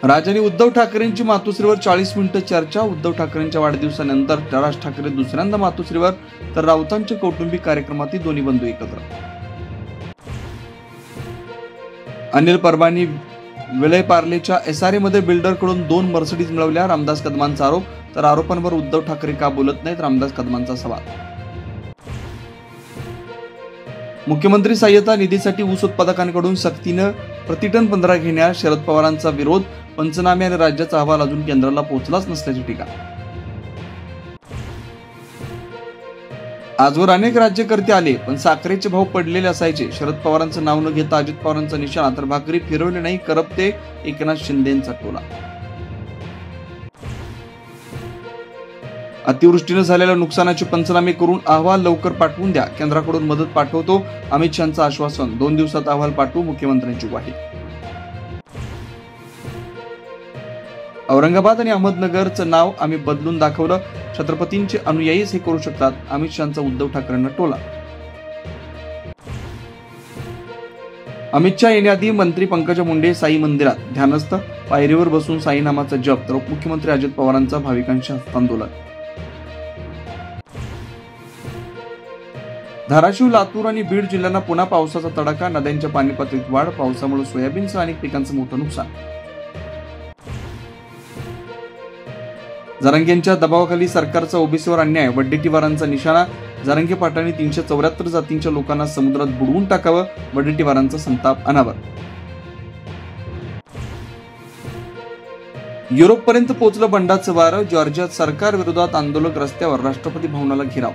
राज आणि उद्धव ठाकरेंची मातोश्रीवर 40 मिनिटं चर्चा। उद्धव ठाकरेंच्या वाढदिवसानंतर राज ठाकरे दुसऱ्यांदा मातोश्रीवर, तर राऊतांच्या कौटुंबिक कार्यक्रमातील दोन्ही बंधू एकत्र। अनिल परबांनी विलय पार्लेच्या SRA मध्ये बिल्डरकडून 2 मर्सिडीज मिळवल्या, रामदास कदमांचा आरोप। तर आरोपांवर उद्धव ठाकरे का बोलत नाहीत, रामदास कदमांचा सवाल। मुख्यमंत्री सहाय्यता निधीसाठी ऊस उत्पादकांकडून सक्तीनं प्रतिटन 15 घेण्यास शरद पवारांचा विरोध। पंचनामे आणि राज्याचा अहवाल अजून केंद्राला पोहोचलाच नसल्याची टीका। आजवर अनेक राज्यकर्ते आले पण साखरेचे भाव पडलेले असायचे। शरद पवारांचं नाव न घेता अजित पवारांचा निशाणा, तर भाकरी फिरवली नाही करपते एकनाथ शिंदेंचा टोला। अतिवृष्टीने झालेल्या नुकसानाचे पंचनामे करून अहवाल लवकर पाठवून द्या, केंद्राकडून मदत पाठवतो अमित शहांचं आश्वासन। 2 दिवसात अहवाल पाठवू, मुख्यमंत्र्यांची ग्वाही। औरंगाबाद आणि अहमदनगरचं नाव आम्ही बदलून दाखवलं, छत्रपतींचे अनुयायीच हे करू शकतात, अमित शहांचा उद्धव ठाकरेंना टोला। अमित शहा येण्याआधी मंत्री पंकजा मुंडे साई मंदिरात ध्यानस्थ, पायरीवर बसून साई नामाचा जप। तर उपमुख्यमंत्री अजित पवारांचा भाविकांशी हस्तांदोलन। धाराशिव, लातूर आणि बीड जिल्ह्यांना पुन्हा पावसाचा तडाखा, नद्यांच्या पाणी पातळीत वाढ, पावसामुळे सोयाबीनसह अनेक पिकांचं मोठं नुकसान। जरांगेंच्या दबावाखाली सरकारचा ओबीसीवर अन्याय, वडेट्टीवारांचा निशाणा। जरांगे पाटलांनी 374 जातींच्या लोकांना समुद्रात बुडवून टाकावं, वडेट्टीवारांचा संताप अनावर। युरोपपर्यंत पोहोचलं बंडाचं वारं, जॉर्जियात सरकार विरोधात आंदोलक रस्त्यावर, राष्ट्रपती भवनाला घेराव।